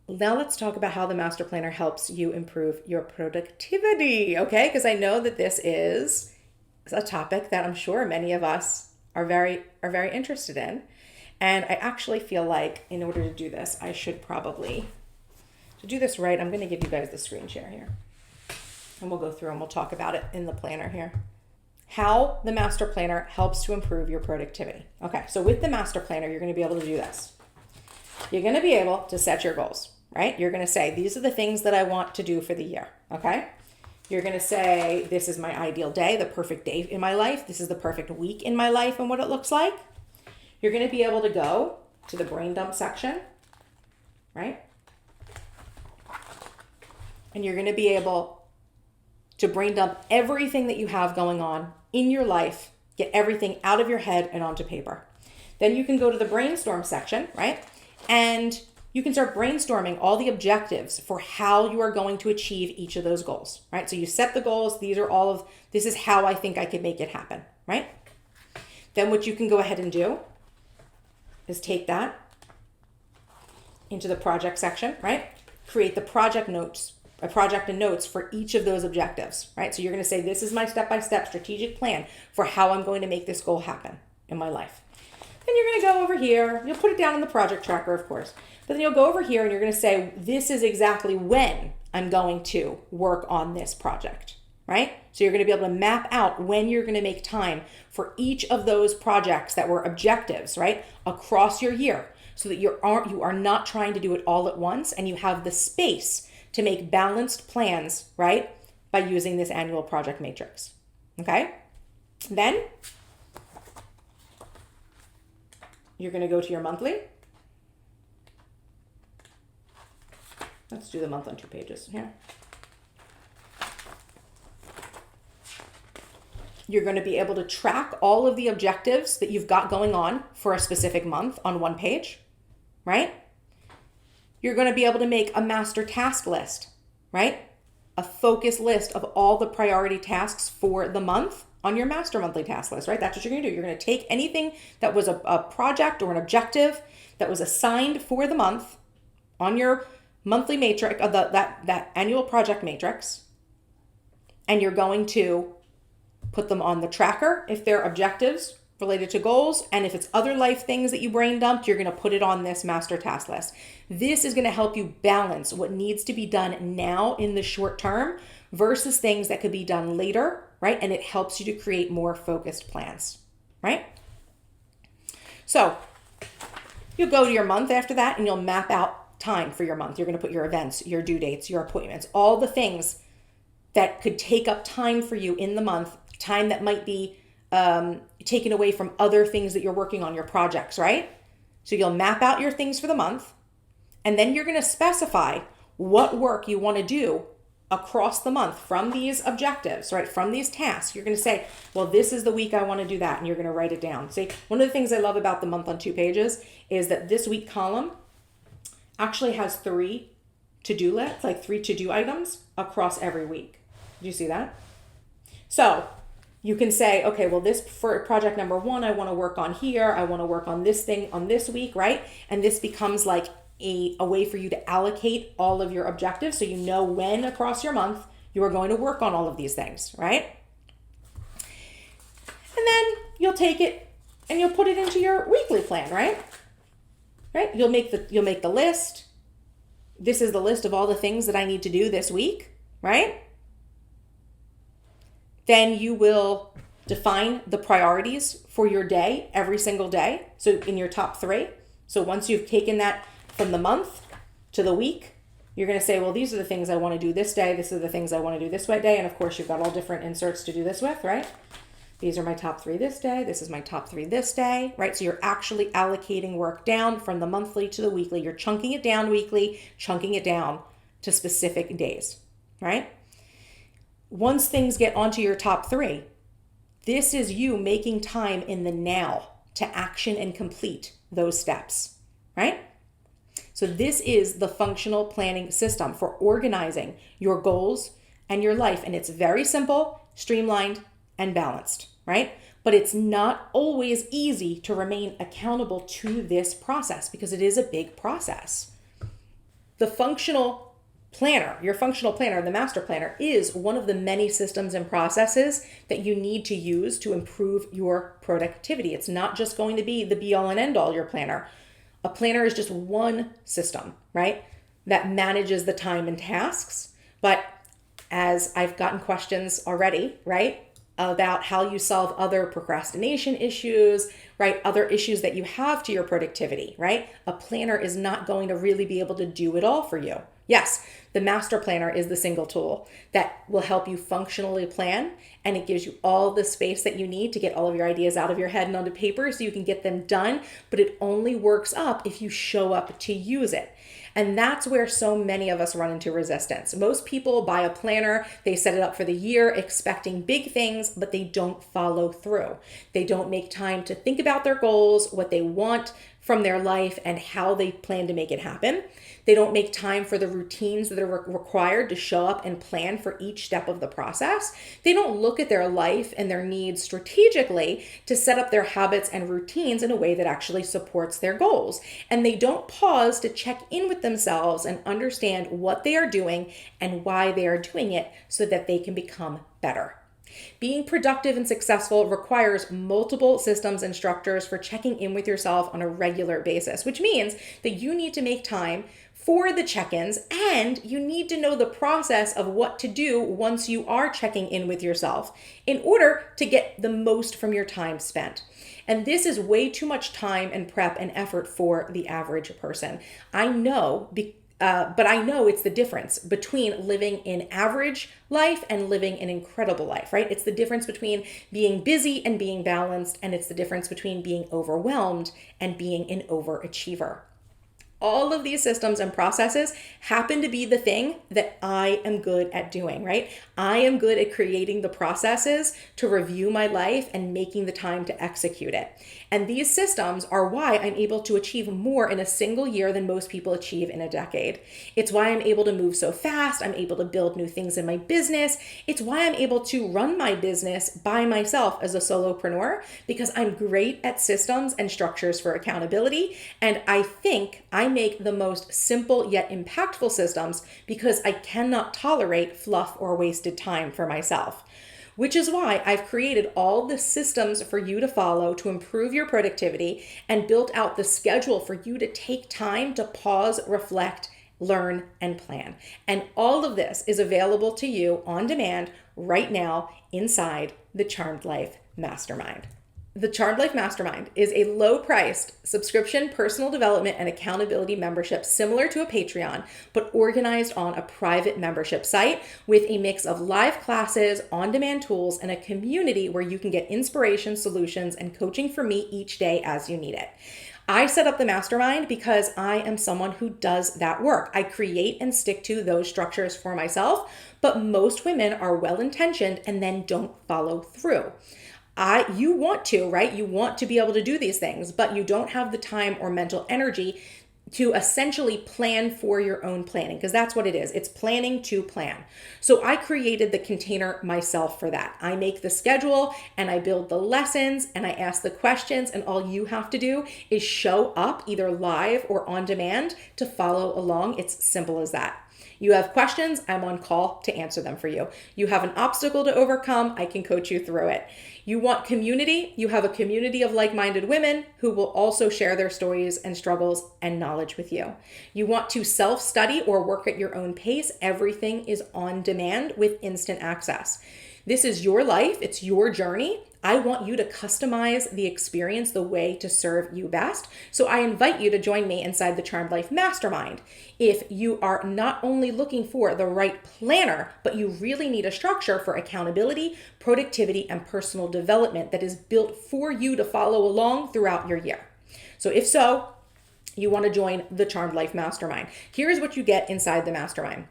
Now let's talk about how the master planner helps you improve your productivity, okay? Because I know that this is a topic that I'm sure many of us are very interested in. And I actually feel like in order to do this, I should probably, to do this right, I'm going to give you guys the screen share here. And we'll go through and we'll talk about it in the planner here. How the master planner helps to improve your productivity. Okay, so with the master planner, you're going to be able to do this. You're going to be able to set your goals, right? You're going to say, these are the things that I want to do for the year, okay? You're going to say, this is my ideal day, the perfect day in my life. This is the perfect week in my life and what it looks like. You're going to be able to go to the brain dump section, right? And you're going to be able to brain dump everything that you have going on in your life, get everything out of your head and onto paper. Then you can go to the brainstorm section, right? And you can start brainstorming all the objectives for how you are going to achieve each of those goals, right? So you set the goals. This is how I think I could make it happen, right? Then what you can go ahead and do is take that into the project section, right? Create the project and notes for each of those objectives, right? So you're going to say, this is my step-by-step strategic plan for how I'm going to make this goal happen in my life. Then you're going to go over here. You'll put it down in the project tracker, of course. But then you'll go over here and you're going to say, this is exactly when I'm going to work on this project, right? So you're going to be able to map out when you're going to make time for each of those projects that were objectives, right? Across your year, so that you are not trying to do it all at once and you have the space to make balanced plans, right? By using this annual project matrix, okay? Then you're going to go to your monthly. Let's do the month on 2 pages here. You're going to be able to track all of the objectives that you've got going on for a specific month on 1 page, right? You're going to be able to make a master task list, right? A focus list of all the priority tasks for the month on your master monthly task list, right? That's what you're going to do. You're going to take anything that was a project or an objective that was assigned for the month on your monthly matrix, that annual project matrix, and you're going to put them on the tracker if they're objectives related to goals, and if it's other life things that you brain dumped, you're going to put it on this master task list. This is going to help you balance what needs to be done now in the short term versus things that could be done later, right? And it helps you to create more focused plans, right? So you'll go to your month after that and you'll map out time for your month. You're going to put your events, your due dates, your appointments, all the things that could take up time for you in the month, time that might be taken away from other things that you're working on, your projects, right? So you'll map out your things for the month, and then you're going to specify what work you want to do across the month from these objectives, right? From these tasks. You're going to say, well, this is the week I want to do that, and you're going to write it down. See, one of the things I love about the month on 2 pages is that this week column actually has 3 to-do lists, like 3 to-do items across every week. Do you see that? So you can say, okay, well, this for project number 1, I want to work on here. I want to work on this thing on this week, right? And this becomes like a way for you to allocate all of your objectives so you know when across your month you are going to work on all of these things, right? And then you'll take it and you'll put it into your weekly plan, right? Right? You'll make the list. This is the list of all the things that I need to do this week, right? Then you will define the priorities for your day every single day. So in your top 3. So once you've taken that from the month to the week, you're going to say, well, these are the things I want to do this day. This are the things I want to do this day. And of course, you've got all different inserts to do this with, right? These are my top 3 this day. This is my top 3 this day, right? So you're actually allocating work down from the monthly to the weekly. You're chunking it down weekly, chunking it down to specific days, right? Once things get onto your top 3, this is you making time in the now to action and complete those steps, right? So this is the functional planning system for organizing your goals and your life. And it's very simple, streamlined, and balanced, right? But it's not always easy to remain accountable to this process because it is a big process. The functional planner, your functional planner, the master planner, is one of the many systems and processes that you need to use to improve your productivity. It's not just going to be the be all and end all, your planner. A planner is just one system, right, that manages the time and tasks. But as I've gotten questions already, right, about how you solve other procrastination issues, right, other issues that you have to your productivity, right, a planner is not going to really be able to do it all for you. Yes, the master planner is the single tool that will help you functionally plan, and it gives you all the space that you need to get all of your ideas out of your head and onto paper so you can get them done, but it only works up if you show up to use it. And that's where so many of us run into resistance. Most people buy a planner, they set it up for the year expecting big things, but they don't follow through. They don't make time to think about their goals, what they want from their life, and how they plan to make it happen. They don't make time for the routines that are required to show up and plan for each step of the process. They don't look at their life and their needs strategically to set up their habits and routines in a way that actually supports their goals. And they don't pause to check in with themselves and understand what they are doing and why they are doing it so that they can become better. Being productive and successful requires multiple systems and structures for checking in with yourself on a regular basis, which means that you need to make time for the check-ins, and you need to know the process of what to do once you are checking in with yourself in order to get the most from your time spent. And this is way too much time and prep and effort for the average person. I know, but I know it's the difference between living an average life and living an incredible life, right? It's the difference between being busy and being balanced, and it's the difference between being overwhelmed and being an overachiever. All of these systems and processes happen to be the thing that I am good at doing, right? I am good at creating the processes to review my life and making the time to execute it. And these systems are why I'm able to achieve more in a single year than most people achieve in a decade. It's why I'm able to move so fast. I'm able to build new things in my business. It's why I'm able to run my business by myself as a solopreneur, because I'm great at systems and structures for accountability. And I think I make the most simple yet impactful systems because I cannot tolerate fluff or wasted time for myself. Which is why I've created all the systems for you to follow to improve your productivity and built out the schedule for you to take time to pause, reflect, learn, and plan. And all of this is available to you on demand right now inside the Charmed Life Mastermind. The Charmed Life Mastermind is a low-priced subscription personal development and accountability membership similar to a Patreon, but organized on a private membership site with a mix of live classes, on-demand tools, and a community where you can get inspiration, solutions, and coaching from me each day as you need it. I set up the mastermind because I am someone who does that work. I create and stick to those structures for myself, but most women are well-intentioned and then don't follow through. You want to, right? You want to be able to do these things, but you don't have the time or mental energy to essentially plan for your own planning, because that's what it is. It's planning to plan. So I created the container myself for that. I make the schedule and I build the lessons and I ask the questions, and all you have to do is show up either live or on demand to follow along. It's simple as that. You have questions, I'm on call to answer them for you. You have an obstacle to overcome, I can coach you through it. You want community, you have a community of like-minded women who will also share their stories and struggles and knowledge with you. You want to self-study or work at your own pace, everything is on demand with instant access. This is your life, it's your journey. I want you to customize the experience the way to serve you best. So I invite you to join me inside the Charmed Life Mastermind. If you are not only looking for the right planner, but you really need a structure for accountability, productivity, and personal development that is built for you to follow along throughout your year. So if so, you want to join the Charmed Life Mastermind. Here's what you get inside the mastermind.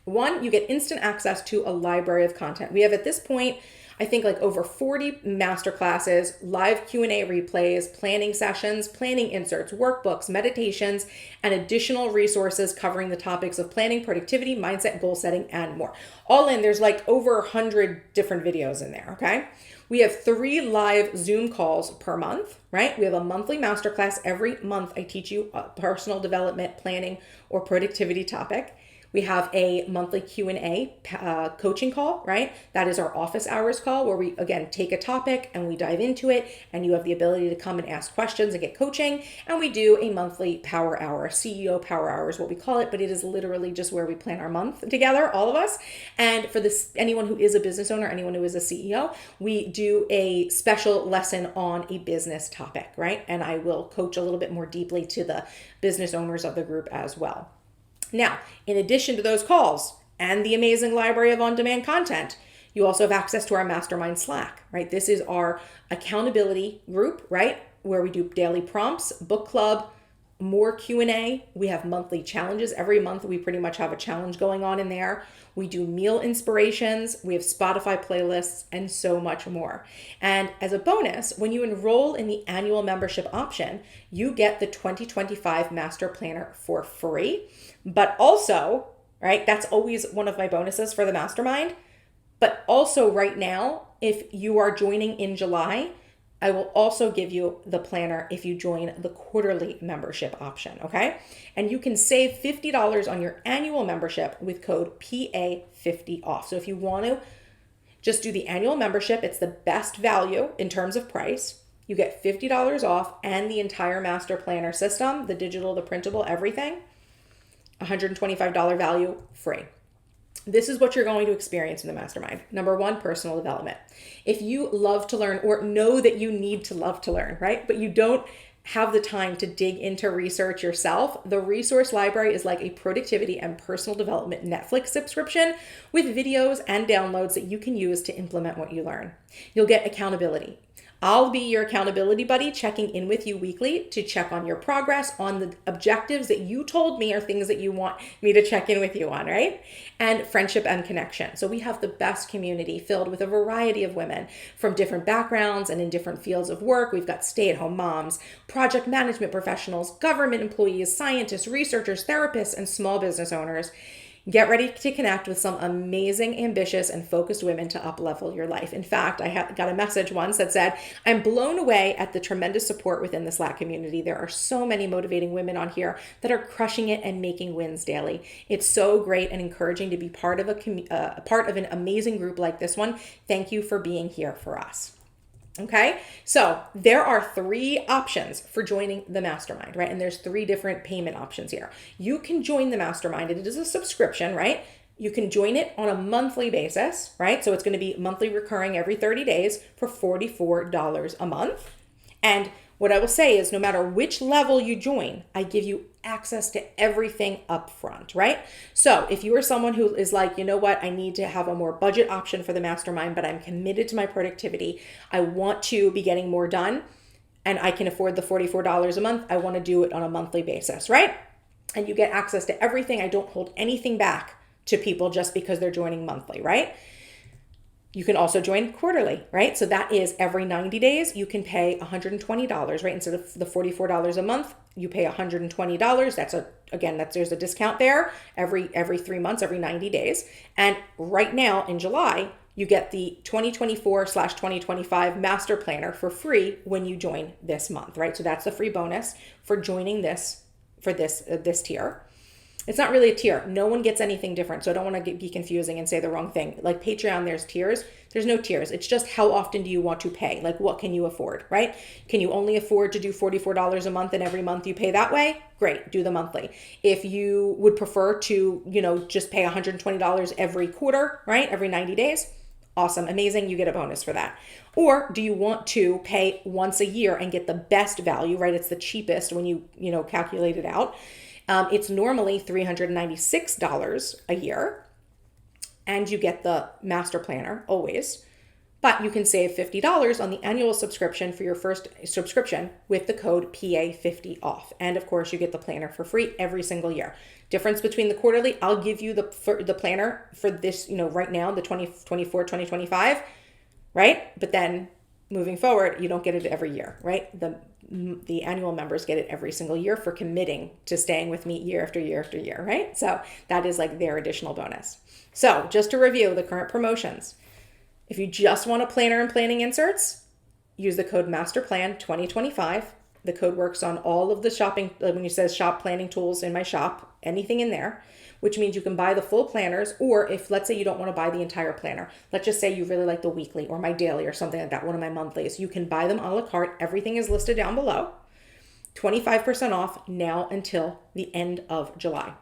One, you get instant access to a library of content. We have at this point I think like over 40 masterclasses, live Q&A replays, planning sessions, planning inserts, workbooks, meditations, and additional resources covering the topics of planning, productivity, mindset, goal setting, and more. All in, there's like over 100 different videos in there, okay? We have 3 live Zoom calls per month, right? We have a monthly masterclass every month. I teach you a personal development, planning, or productivity topic. We have a monthly Q&A coaching call, right? That is our office hours call where we, again, take a topic and we dive into it, and you have the ability to come and ask questions and get coaching. And we do a monthly power hour, CEO power hour is what we call it, but it is literally just where we plan our month together, all of us. And for this, anyone who is a business owner, anyone who is a CEO, we do a special lesson on a business topic, right? And I will coach a little bit more deeply to the business owners of the group as well. Now, in addition to those calls and the amazing library of on-demand content, you also have access to our Mastermind Slack, right? This is our accountability group, right? Where we do daily prompts, book club, more Q&A. We have monthly challenges. Every month we pretty much have a challenge going on in there. We do meal inspirations. We have Spotify playlists and so much more. And as a bonus, when you enroll in the annual membership option, you get the 2025 Master Planner for free. But also, right, that's always one of my bonuses for the mastermind. But also right now, if you are joining in July, I will also give you the planner if you join the quarterly membership option, okay? And you can save $50 on your annual membership with code PA50OFF. So if you want to just do the annual membership, it's the best value in terms of price. You get $50 off and the entire master planner system, the digital, the printable, everything. $125 value free. This is what you're going to experience in the mastermind. Number 1, personal development. If you love to learn or know that you need to love to learn, right? But you don't have the time to dig into research yourself, the resource library is like a productivity and personal development Netflix subscription with videos and downloads that you can use to implement what you learn. You'll get accountability. I'll be your accountability buddy, checking in with you weekly to check on your progress on the objectives that you told me are things that you want me to check in with you on, right? And friendship and connection. So we have the best community filled with a variety of women from different backgrounds and in different fields of work. We've got stay-at-home moms, project management professionals, government employees, scientists, researchers, therapists, and small business owners. Get ready to connect with some amazing, ambitious, and focused women to up-level your life. In fact, I got a message once that said, I'm blown away at the tremendous support within the Slack community. There are so many motivating women on here that are crushing it and making wins daily. It's so great and encouraging to be part of an amazing group like this one. Thank you for being here for us. Okay, so there are 3 options for joining the mastermind, right? And there's 3 different payment options here. You can join the mastermind, and it is a subscription, right? You can join it on a monthly basis, right? So it's going to be monthly recurring every 30 days for $44 a month. And what I will say is no matter which level you join, I give you access to everything up front, right? So if you are someone who is like, you know what, I need to have a more budget option for the mastermind, but I'm committed to my productivity. I want to be getting more done and I can afford the $44 a month. I want to do it on a monthly basis, right? And you get access to everything. I don't hold anything back to people just because they're joining monthly, right? You can also join quarterly, right? So that is every 90 days, you can pay $120, right? Instead of the $44 a month, you pay $120. There's a discount there every 3 months, every 90 days. And right now in July, you get the 2024/2025 Master Planner for free when you join this month, right? So that's the free bonus for joining this tier. It's not really a tier. No one gets anything different. So I don't want to be confusing and say the wrong thing. Like Patreon, there's tiers. There's no tiers. It's just how often do you want to pay? Like what can you afford, right? Can you only afford to do $44 a month and every month you pay that way? Great, do the monthly. If you would prefer to, just pay $120 every quarter, right? Every 90 days. Awesome, amazing, you get a bonus for that. Or do you want to pay once a year and get the best value, right? It's the cheapest when you calculate it out. It's normally $396 a year, and you get the master planner always, but you can save $50 on the annual subscription for your first subscription with the code PA50OFF. And of course, you get the planner for free every single year. Difference between the quarterly, I'll give you the planner for this, right now, the 2024-2025, right? But then moving forward, you don't get it every year, right? The annual members get it every single year for committing to staying with me year after year after year, right? So that is like their additional bonus. So just to review the current promotions, if you just want a planner and planning inserts, use the code MASTERPLAN 2025. The code works on all of the shopping, when you says shop planning tools in my shop, anything in there, which means you can buy the full planners, or if, let's say you don't want to buy the entire planner, let's just say you really like the weekly or my daily or something like that, one of my monthlies, you can buy them a la carte. Everything is listed down below. 25% off now until the end of July.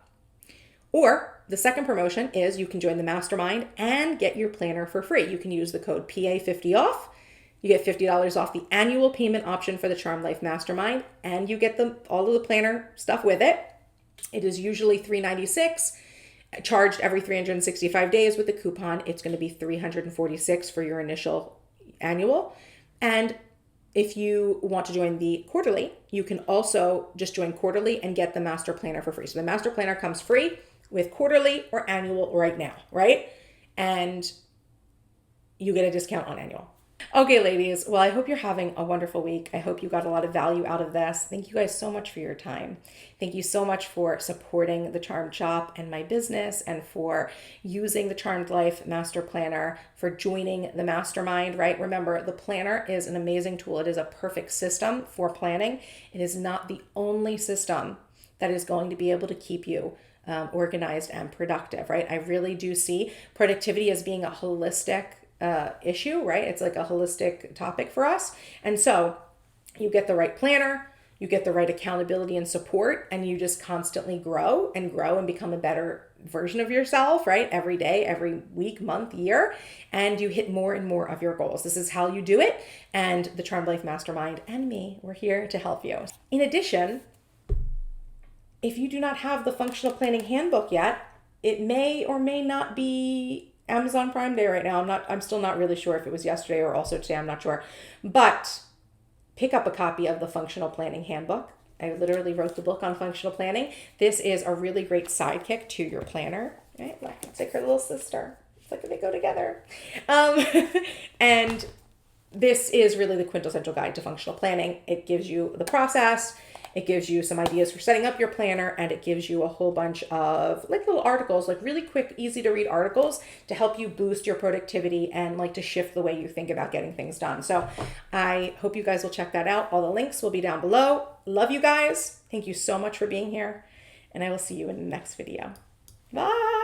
Or the second promotion is you can join the Mastermind and get your planner for free. You can use the code PA50OFF. You get $50 off the annual payment option for the Charmed Life Mastermind, and you get all of the planner stuff with it. It is usually $396, charged every 365 days. With the coupon, it's going to be $346 for your initial annual. And if you want to join the quarterly, you can also just join quarterly and get the master planner for free. So the master planner comes free with quarterly or annual right now, right? And you get a discount on annual. Okay, ladies. Well, I hope you're having a wonderful week. I hope you got a lot of value out of this. Thank you guys so much for your time. Thank you so much for supporting the Charmed Shop and my business, and for using the Charmed Life Master Planner, for joining the Mastermind, right? Remember, the planner is an amazing tool. It is a perfect system for planning. It is not the only system that is going to be able to keep you organized and productive, right? I really do see productivity as being a holistic issue, right? It's like a holistic topic for us. And so you get the right planner, you get the right accountability and support, and you just constantly grow and become a better version of yourself, right? Every day, every week, month, year, and you hit more and more of your goals. This is how you do it. And the Charmed Life Mastermind and me, we're here to help you. In addition, if you do not have the Functional Planning Handbook yet, it may or may not be Amazon Prime Day right now. I'm still not really sure if it was yesterday or also today. I'm not sure. But pick up a copy of the Functional Planning Handbook. I literally wrote the book on functional planning. This is a really great sidekick to your planner. Right? It's like her little sister. It's like they go together. And this is really the quintessential guide to functional planning. It gives you the process. It gives you some ideas for setting up your planner, and it gives you a whole bunch of like little articles, like really quick, easy to read articles to help you boost your productivity and like to shift the way you think about getting things done. So I hope you guys will check that out. All the links will be down below. Love you guys. Thank you so much for being here, and I will see you in the next video. Bye.